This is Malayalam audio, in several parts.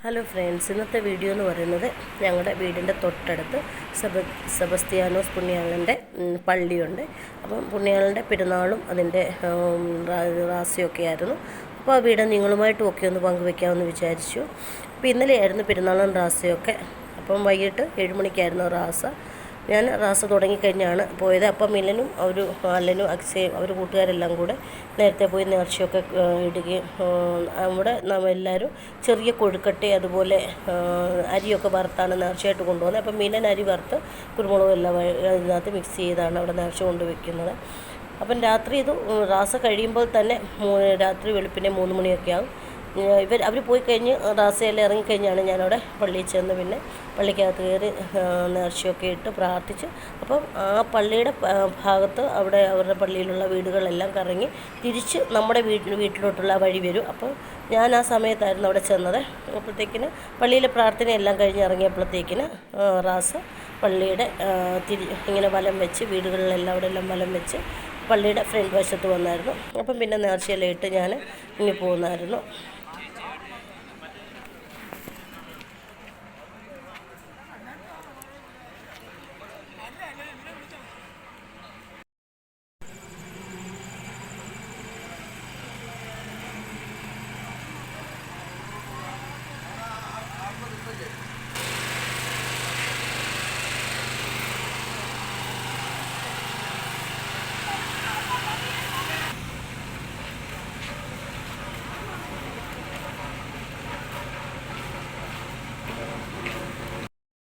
ഹലോ ഫ്രണ്ട്സ്, ഇന്നത്തെ വീഡിയോ എന്ന് പറയുന്നത് ഞങ്ങളുടെ വീടിൻ്റെ തൊട്ടടുത്ത് സെബസ്ത്യാനോസ് പുണ്യാളൻ്റെ പള്ളിയുണ്ട്. അപ്പം പുണ്യാളൻ്റെ പെരുന്നാളും അതിൻ്റെ റാസിയൊക്കെ ആയിരുന്നു. അപ്പോൾ ആ വീട് നിങ്ങളുമായിട്ടും ഒക്കെ ഒന്ന് പങ്കുവെക്കാമെന്ന് വിചാരിച്ചു. അപ്പോൾ ഇന്നലെയായിരുന്നു പെരുന്നാളും റാസയൊക്കെ. അപ്പം വൈകിട്ട് 7 മണിക്കായിരുന്നു റാസ. ഞാൻ റാസ തുടങ്ങിക്കഴിഞ്ഞാണ് പോയത്. അപ്പം മിലനും അല്ലനും അക്സയും അവർ കൂട്ടുകാരെല്ലാം കൂടെ നേരത്തെ പോയി നേർച്ചയൊക്കെ ഇടുകയും അവിടെ എല്ലാവരും ചെറിയ കൊഴുക്കട്ട അതുപോലെ അരിയൊക്കെ വറുത്താണ് നേർച്ചയായിട്ട് കൊണ്ടുപോകുന്നത്. അപ്പം മിലൻ അരി വറുത്ത് കുരുമുളകും എല്ലാം അതിനകത്ത് മിക്സ് ചെയ്താണ് അവിടെ നേർച്ച കൊണ്ടുവയ്ക്കുന്നത്. അപ്പം രാത്രി ഇത് റാസ കഴിയുമ്പോൾ തന്നെ രാത്രി വെളുപ്പിനെ 3 മണിയൊക്കെ ആകും. അവർ പോയി കഴിഞ്ഞ് റാസയെല്ലാം ഇറങ്ങിക്കഴിഞ്ഞാണ് ഞാനവിടെ പള്ളിയിൽ ചെന്ന് പിന്നെ പള്ളിക്കകത്ത് കയറി നേർച്ചയൊക്കെ ഇട്ട് പ്രാർത്ഥിച്ച്. അപ്പം ആ പള്ളിയുടെ ഭാഗത്ത് അവിടെ അവരുടെ പള്ളിയിലുള്ള വീടുകളെല്ലാം കറങ്ങി തിരിച്ച് നമ്മുടെ വീട്ടിലോട്ടുള്ള വഴി വരും. അപ്പോൾ ഞാൻ ആ സമയത്തായിരുന്നു അവിടെ ചെന്നത്. അപ്പോഴത്തേക്കിന് പള്ളിയിലെ പ്രാർത്ഥനയെല്ലാം കഴിഞ്ഞ് ഇറങ്ങിയപ്പോഴത്തേക്കിന് റാസ പള്ളിയുടെ ഇങ്ങനെ വലം വെച്ച് വീടുകളിലെല്ലാം അവിടെ എല്ലാം വലം വെച്ച് പള്ളിയുടെ ഫ്രണ്ട് വശത്ത് വന്നായിരുന്നു. അപ്പം പിന്നെ നേർച്ചയെല്ലാം ഇട്ട് ഞാൻ ഇനി പോകുന്നായിരുന്നു.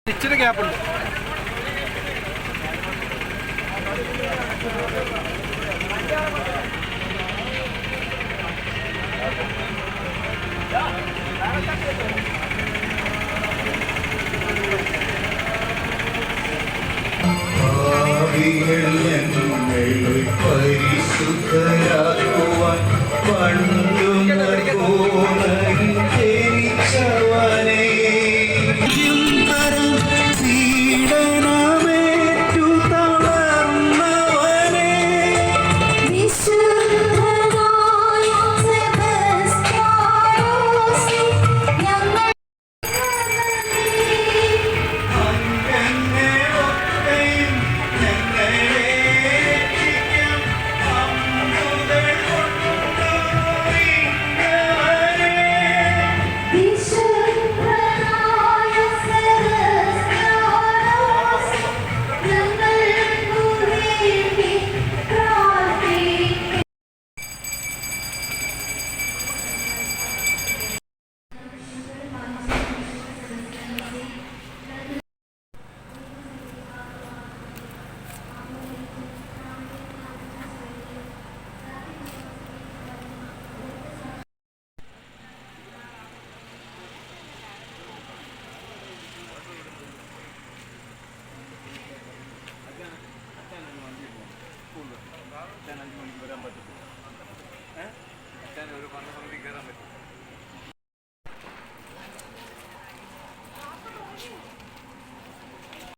ഇച്ചിരി ഗ്യാപ്പുണ്ട്. പരിശുദ്ധരാക്കുവാൻ പണ്ടും ജനിച്ചവനെ